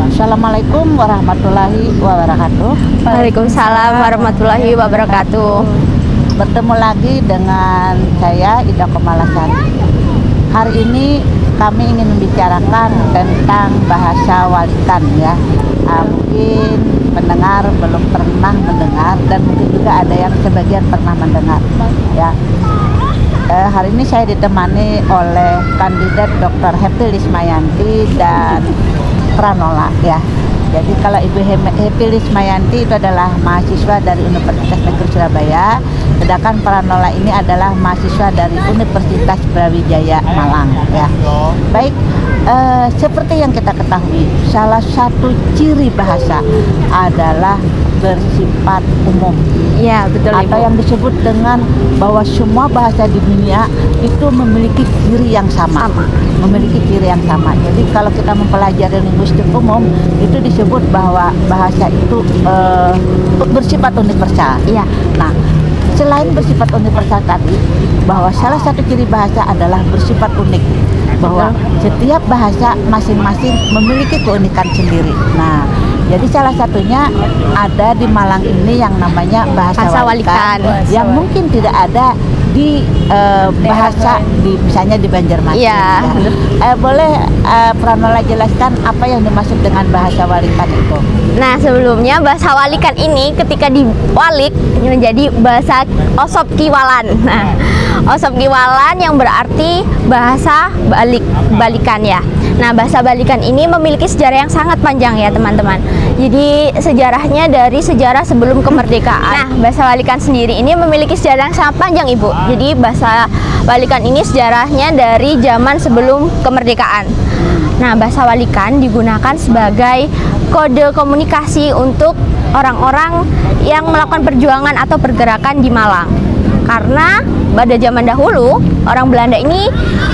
Assalamualaikum warahmatullahi wabarakatuh. Waalaikumsalam warahmatullahi wabarakatuh. Bertemu lagi dengan saya Ida Komalasari. Hari ini kami ingin membicarakan tentang bahasa walikan ya. Mungkin pendengar belum pernah mendengar dan mungkin juga ada yang sebagian pernah mendengar ya. Hari ini saya ditemani oleh kandidat Dr. Happy Lismayanti dan Pranola ya. Jadi kalau Ibu Happy Lismayanti itu adalah mahasiswa dari Universitas Negeri Surabaya, sedangkan Pranola ini adalah mahasiswa dari Universitas Brawijaya Malang ya. Baik, seperti yang kita ketahui, salah satu ciri bahasa adalah bersifat umum. Ya, betul, atau Ibu. yang disebut dengan bahwa semua bahasa di dunia itu memiliki ciri yang sama. Memiliki ciri yang sama. Jadi kalau kita mempelajari linguistik umum itu disebut bahwa bahasa itu bersifat universal. Iya. Nah, selain bersifat universal tadi, bahwa salah satu ciri bahasa adalah bersifat unik. Bahwa setiap bahasa masing-masing memiliki keunikan sendiri. Nah, jadi salah satunya ada di Malang ini yang namanya bahasa walikan, yang mungkin tidak ada di bahasa di misalnya di Banjarmasin. Iya. Ya. Boleh Pranola jelaskan apa yang dimaksud dengan bahasa walikan itu? Nah, sebelumnya bahasa walikan ini ketika diwalik menjadi bahasa Osop Kiwalan. Nah, Osop Kiwalan yang berarti bahasa balikan ya. Nah, bahasa balikan ini memiliki sejarah yang sangat panjang ya teman-teman. Jadi sejarahnya dari sejarah sebelum kemerdekaan. Nah, bahasa walikan sendiri ini memiliki sejarah yang sangat panjang, Ibu. Jadi bahasa walikan ini sejarahnya dari zaman sebelum kemerdekaan. Nah, bahasa walikan digunakan sebagai kode komunikasi untuk orang-orang yang melakukan perjuangan atau pergerakan di Malang. Karena pada zaman dahulu orang Belanda ini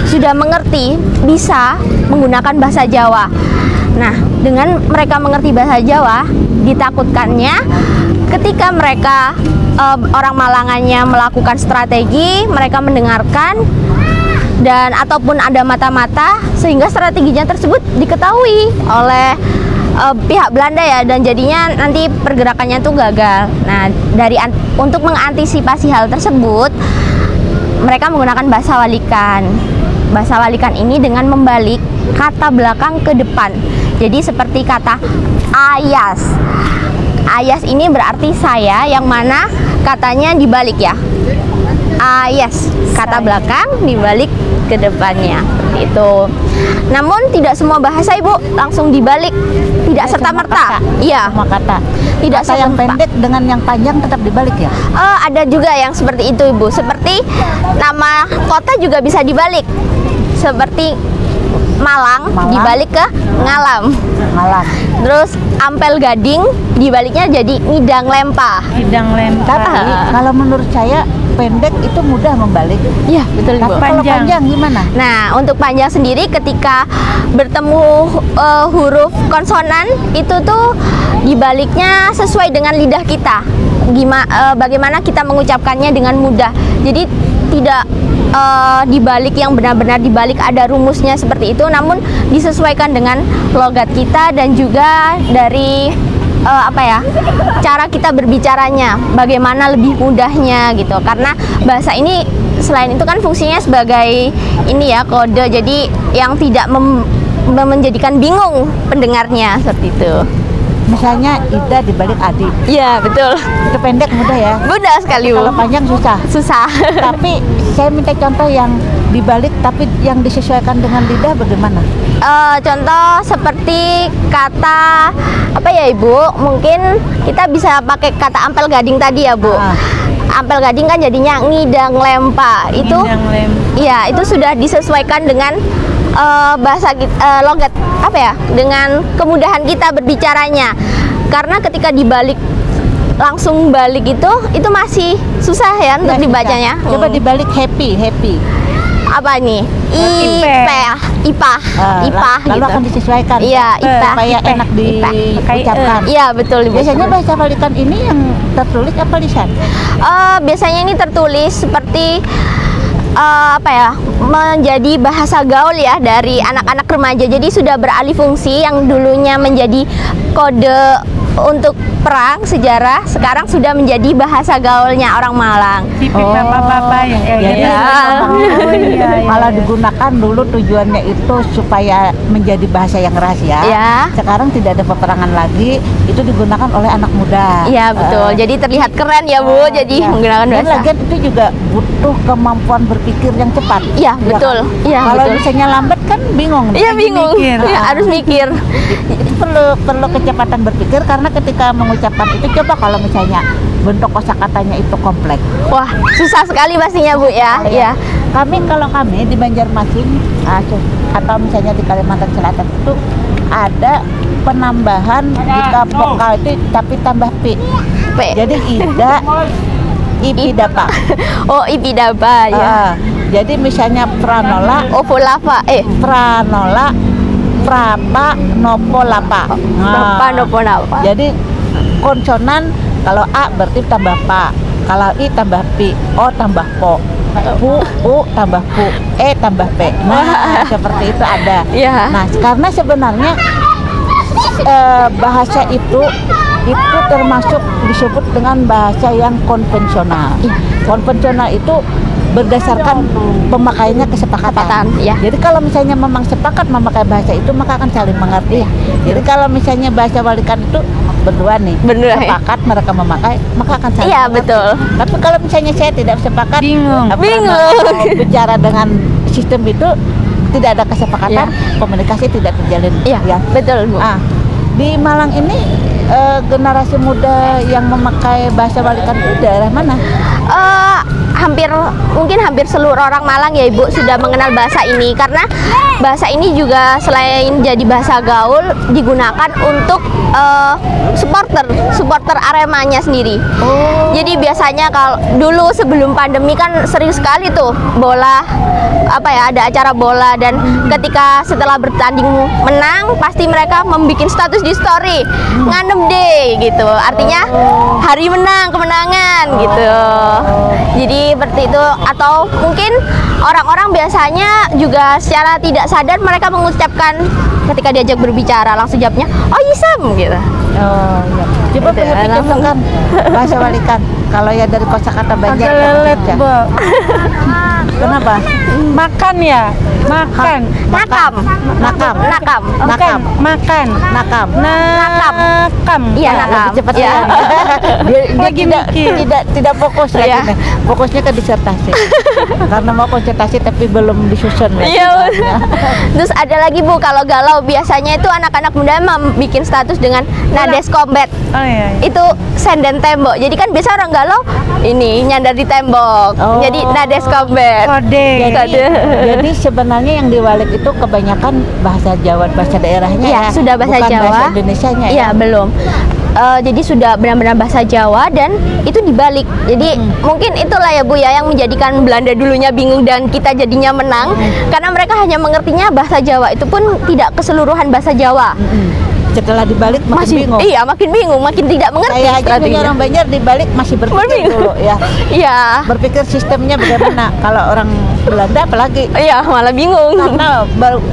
sudah mengerti bisa menggunakan bahasa Jawa. Nah, dengan mereka mengerti bahasa Jawa, ditakutkannya ketika mereka orang Malangannya melakukan strategi, mereka mendengarkan dan ataupun ada mata-mata sehingga strateginya tersebut diketahui oleh pihak Belanda ya, dan jadinya nanti pergerakannya tuh gagal. Nah, untuk mengantisipasi hal tersebut, mereka menggunakan bahasa walikan. Bahasa walikan ini dengan membalik kata belakang ke depan. Jadi seperti kata ayas. Ayas ini berarti saya, yang mana katanya dibalik ya. Ayas, kata belakang dibalik ke depannya. Itu. Namun tidak semua bahasa, Ibu, langsung dibalik. Tidak serta-merta. Iya. Semua kata. Tidak kata yang pendek dengan yang panjang tetap dibalik ya? Ada juga yang seperti itu, Ibu. Seperti nama kota juga bisa dibalik. Seperti Malang dibalik ke Ngalam. Ngalam. Terus Ampel Gading dibaliknya jadi Ngidang Lempa. Ngidang Lempa. Tapi kalau menurut saya pendek itu mudah membalik. Iya, betul, Ibu. Kalau panjang gimana? Nah, untuk panjang sendiri ketika bertemu huruf konsonan itu tuh dibaliknya sesuai dengan lidah kita. Bagaimana kita mengucapkannya dengan mudah. Jadi tidak dibalik yang benar-benar dibalik ada rumusnya seperti itu, namun disesuaikan dengan logat kita dan juga dari cara kita berbicaranya, bagaimana lebih mudahnya gitu. Karena bahasa ini selain itu kan fungsinya sebagai ini ya, kode, jadi yang tidak menjadikan bingung pendengarnya seperti itu. Misalnya Ida dibalik Adi. Iya, betul. Itu pendek mudah ya? Mudah sekali, Bu. Kalau panjang susah. Susah. Tapi saya minta contoh yang dibalik tapi yang disesuaikan dengan lidah bagaimana? Contoh seperti kata apa ya, Ibu? Mungkin kita bisa pakai kata Ampel Gading tadi ya, Bu. Ampel Gading kan jadinya Ngidang Lempa. Itu iya, itu sudah disesuaikan dengan bahasa logat dengan kemudahan kita berbicaranya. Karena ketika dibalik langsung balik itu masih susah ya untuk dibacanya. Coba dibalik happy. Apa nih? IPA lalu gitu. akan disesuaikan. Iya, IPA supaya enak diucapkan. Iya, betul, Ibu. Biasanya bahasa walikan ini yang tertulis apa lisan? Biasanya ini tertulis seperti apa ya, menjadi bahasa gaul ya dari anak-anak remaja. Jadi sudah beralih fungsi, yang dulunya menjadi kode untuk perang sejarah, sekarang sudah menjadi bahasa gaulnya orang Malang. Tipik bapak-bapak yang kayak Jadi gitu. Oh, iya, iya, malah iya. digunakan dulu tujuannya itu supaya menjadi bahasa yang rahasia. Ya. Sekarang tidak ada peperangan lagi, itu digunakan oleh anak muda. Iya betul. Jadi terlihat keren ya Bu. Jadi Ya. menggunakan Dan bahasa. lagian itu juga butuh kemampuan berpikir yang cepat. Iya, Ya betul. kan? Iya, Kalau betul. misalnya lambat kan bingung. Iya bingung. mikir. Iya, harus mikir. Itu perlu kecepatan berpikir, karena ketika mengucapkan itu, coba kalau misalnya bentuk kosakatanya itu kompleks. Wah, susah sekali pastinya Bu ya. Iya. Kalau kami di Banjarmasin atau misalnya di Kalimantan Selatan itu ada penambahan jika vokal itu tapi tambah pi. P. Jadi ida, ipi dapa. Oh, ipidaba ya. Jadi misalnya pranola, Ovolava. pranola, prapa, nopo lapa. Napa nopo napa. Jadi konsonan kalau A berarti tambah pa, kalau I tambah pi, O tambah po, U tambah pu, E tambah p. Nah, seperti itu ada. Iya. Nah, karena sebenarnya bahasa itu termasuk disebut dengan bahasa yang konvensional. Konvensional itu berdasarkan pemakaiannya kesepakatan. Ya. Jadi kalau misalnya memang sepakat memakai bahasa itu, maka akan saling mengerti. Jadi kalau misalnya bahasa walikan itu berdua nih, Berdua, ya. sepakat mereka memakai, maka akan saling Iya, mengerti. betul. Tapi kalau misalnya saya tidak sepakat, Bingung. mau bicara dengan sistem itu tidak ada kesepakatan, Iya. komunikasi tidak terjalin. Iya, Ya. betul Bu. Di Malang ini generasi muda yang memakai bahasa walikan itu daerah mana? Mungkin hampir seluruh orang Malang ya Ibu sudah mengenal bahasa ini, karena bahasa ini juga selain jadi bahasa gaul digunakan untuk supporter Aremanya sendiri. Jadi biasanya kalau dulu sebelum pandemi kan sering sekali tuh bola, ada acara bola, dan ketika setelah bertanding menang pasti mereka membuat status di story nganem deh gitu, artinya hari menang, kemenangan gitu. Jadi seperti itu. Atau mungkin orang-orang biasanya juga secara tidak sadar mereka mengucapkan ketika diajak berbicara langsung jawabnya oh isem gitu. Oh iya. Coba Itu, Happy langsung. contohkan bahasa walikan. Kalau ya dari kosakata Banjar. Agak lelet, Jogja. Bu. Kenapa? Makan ya, makan. Nakam. Nakam. Nakam. Nakam. Makan. Nakam. Nakam. Iya, Nah, nakam. lebih cepat Iya. ya. Dia Lagi mikir. tidak fokus lagi Iya. nih. Fokusnya ke disertasi. Karena mau konsentrasi tapi belum disusun ya. Iya. Terus ada lagi Bu, kalau galau biasanya itu anak-anak muda bikin status dengan nades combat. Oh iya. Itu senden tembok. Jadi kan biasa orang galau ini nyandar di tembok. Oh. Jadi nades combat. Kode. Jadi sebenarnya yang diwalik itu kebanyakan bahasa Jawa, bahasa daerahnya Iya, ya. sudah bahasa bukan Jawa. bahasa Indonesianya Iya, ya. belum. Jadi sudah benar-benar bahasa Jawa dan itu dibalik. Jadi mungkin itulah ya Bu ya yang menjadikan Belanda dulunya bingung dan kita jadinya menang, karena mereka hanya mengertinya bahasa Jawa, itu pun tidak keseluruhan bahasa Jawa. Setelah dibalik makin bingung. Iya, makin bingung, makin tidak mengerti Saya aja punya strateginya. orang Banjar dibalik masih berpikir Bingung. dulu ya. Iya. Berpikir sistemnya bagaimana. Kalau orang Belanda apalagi Iya, malah bingung. karena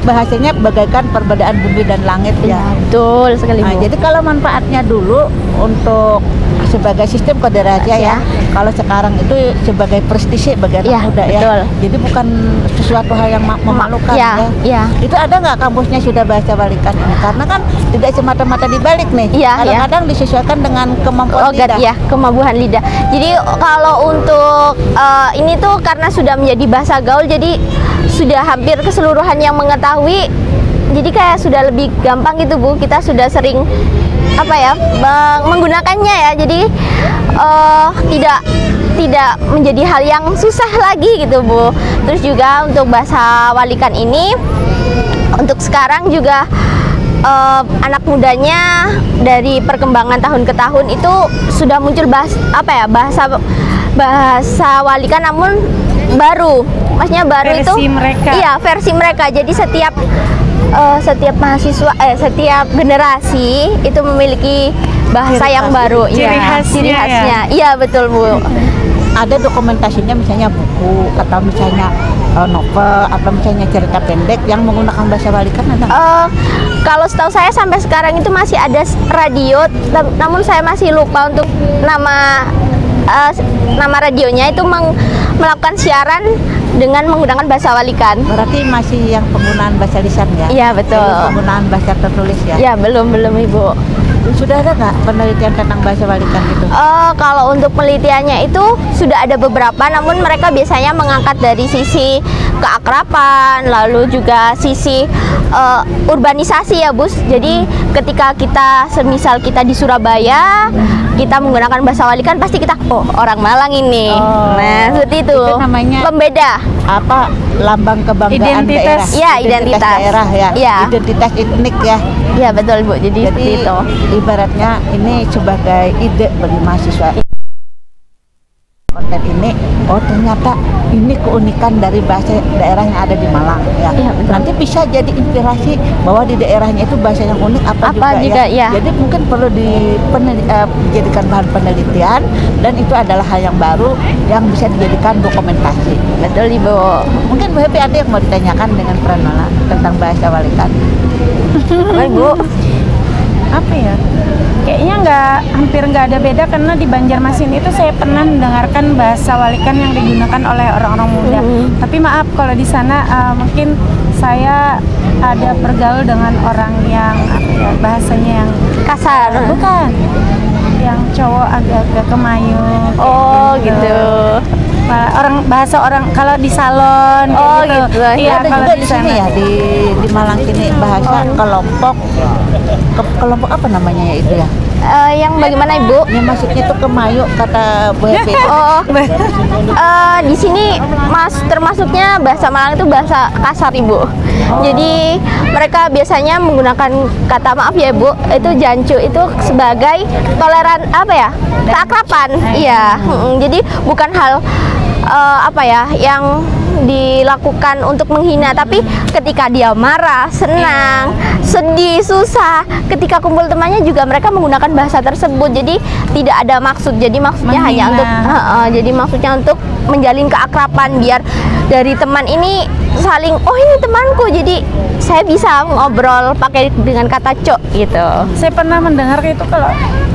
bahasanya bagaikan perbedaan bumi dan langit Iya, ya. betul sekali Nah, Bu. jadi kalau manfaatnya dulu untuk sebagai sistem kode rahasia ya. Kalau sekarang itu sebagai prestisi bagi anak Iya, muda ya. betul. Jadi bukan sesuatu hal yang memalukan Iya, ya. iya. Itu ada nggak kampusnya sudah bahasa walikan ini? Karena kan tidak semata-mata dibalik nih. Iya, Kadang-kadang disesuaikan dengan kemampuan Logat lidah. ya, kemampuan lidah. Jadi kalau untuk ini tuh karena sudah menjadi bahasa gaul, jadi sudah hampir keseluruhan yang mengetahui. Jadi kayak sudah lebih gampang gitu Bu. Kita sudah sering menggunakannya ya. Jadi tidak menjadi hal yang susah lagi gitu Bu. Terus juga untuk bahasa walikan ini untuk sekarang juga anak mudanya dari perkembangan tahun ke tahun itu sudah muncul bahasa walikan namun baru. Maksudnya baru Versi itu mereka. Iya, versi mereka. Jadi setiap mahasiswa setiap generasi itu memiliki bahasa Ciri yang khas. baru. Ciri Iya, khasnya ciri ya. khasnya. Iya, betul Bu. ada dokumentasinya, misalnya buku atau misalnya novel atau misalnya cerita pendek yang menggunakan bahasa Walikan ada? Kalau setahu saya sampai sekarang itu masih ada radio, namun saya masih lupa untuk nama radionya itu melakukan siaran dengan menggunakan bahasa Walikan. Berarti masih yang penggunaan bahasa lisan ya? Iya, betul. Belum penggunaan bahasa tertulis ya? Ya, belum Ibu. Sudah ada nggak penelitian tentang bahasa Walikan itu? Kalau untuk penelitiannya itu sudah ada beberapa, namun mereka biasanya mengangkat dari sisi keakraban, lalu juga sisi urbanisasi ya, Bus. Jadi ketika kita, semisal kita di Surabaya, kita menggunakan bahasa Walikan, pasti kita, oh, orang Malang ini. Nah, seperti itu. Itu namanya pembeda. Apa, lambang kebanggaan daerah? Iya, identitas daerah ya. Iya. Identitas etnik ya. Iya, betul, Bu. Jadi seperti itu. Ibaratnya ini sebagai ide bagi mahasiswa. Konten ini, oh ternyata ini keunikan dari bahasa daerah yang ada di Malang ya. Iya, betul. Nanti bisa jadi inspirasi bahwa di daerahnya itu bahasa yang unik apa juga, ya. Jadi mungkin perlu dijadikan bahan penelitian, dan itu adalah hal yang baru yang bisa dijadikan dokumentasi. Betul, Ibu. Mungkin Bu Happy ada yang mau ditanyakan dengan Pranola tentang bahasa Walikan? Ibu. Apa ya? Kayaknya hampir nggak ada beda, karena di Banjarmasin itu saya pernah mendengarkan bahasa Walikan yang digunakan oleh orang-orang muda. Tapi maaf kalau di sana mungkin saya ada bergaul dengan orang yang bahasanya yang Kasar. bukan, yang cowok agak-agak kemayun. Oh, gitu. Bahasa orang kalau di salon kayak Oh, gitu. gitu. Iya, Ada kalau juga di di sini sana. ya, di Malang sini bahasa kelompok apa namanya ya itu ya? Yang bagaimana, Ibu? Ya maksudnya itu kemayu kata Bu Happy. Oh, di sini termasuknya bahasa Malang itu bahasa kasar, Ibu. Jadi mereka biasanya menggunakan kata, maaf ya, Bu, itu jancu itu sebagai toleran keakraban. Iya. Jadi bukan hal yang dilakukan untuk menghina, tapi ketika dia marah, senang, sedih, susah, ketika kumpul temannya juga mereka menggunakan bahasa tersebut. Jadi tidak ada maksud. Jadi maksudnya hanya untuk untuk menjalin keakraban, biar dari teman ini saling, oh ini temanku, jadi saya bisa ngobrol pakai dengan kata cok gitu. Saya pernah mendengar itu kalau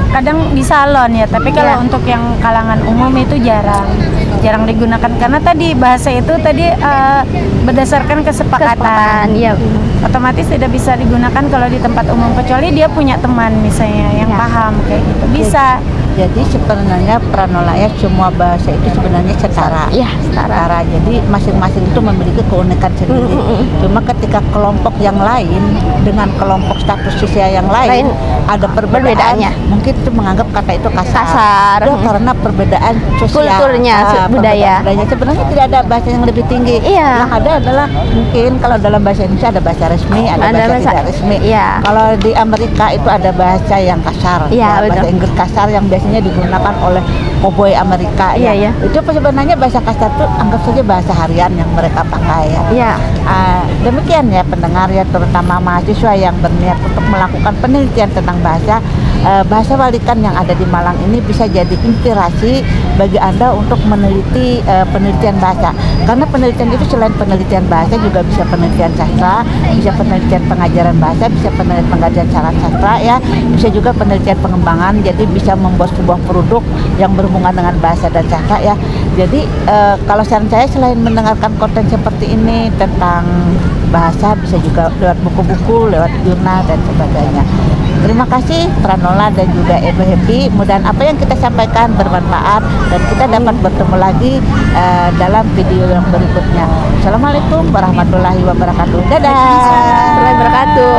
kadang di salon ya, tapi kalau Iya. untuk yang kalangan umum itu jarang digunakan, karena tadi bahasa itu berdasarkan kesepakatan. Iya. Otomatis tidak bisa digunakan kalau di tempat umum, kecuali dia punya teman misalnya yang Ya. paham kayak gitu. Bisa. Jadi sebenarnya Pranola ya, semua bahasa itu sebenarnya setara. Iya, setara. Jadi masing-masing itu memiliki keunikan sendiri. Cuma ketika kelompok yang lain dengan kelompok status sosial yang lain ada perbedaannya. mungkin itu menganggap kata itu kasar. Kasar. Itu karena perbedaan sosial, Kulturnya, budaya. budayanya. Sebenarnya tidak ada bahasa yang lebih tinggi. Iya. Yang ada adalah mungkin kalau dalam bahasa Indonesia ada bahasa resmi, ada bahasa tidak resmi. Iya. Kalau di Amerika itu ada bahasa yang kasar, Iya, bahasa betul. Inggris kasar yang biasanya digunakan oleh koboi Amerika. Iya, ya. iya. Itu sebenarnya bahasa kasar itu anggap saja bahasa harian yang mereka pakai ya. Iya. Demikian ya pendengar ya, terutama mahasiswa yang berniat untuk melakukan penelitian tentang bahasa. Bahasa Walikan yang ada di Malang ini bisa jadi inspirasi bagi Anda untuk meneliti penelitian bahasa. Karena penelitian itu selain penelitian bahasa juga bisa penelitian sastra, bisa penelitian pengajaran bahasa, bisa penelitian pengajaran cara sastra ya, bisa juga penelitian pengembangan. Jadi bisa membuat sebuah produk yang berhubungan dengan bahasa dan sastra ya. Jadi kalau saran saya, selain mendengarkan konten seperti ini tentang bahasa, bisa juga lewat buku-buku, lewat jurnal dan sebagainya. Terima kasih Pranola dan juga Ibu Happy. Mudah-mudahan apa yang kita sampaikan bermanfaat dan kita dapat bertemu lagi dalam video yang berikutnya. Assalamualaikum warahmatullahi wabarakatuh. Dadah. Warahmatullahi wabarakatuh.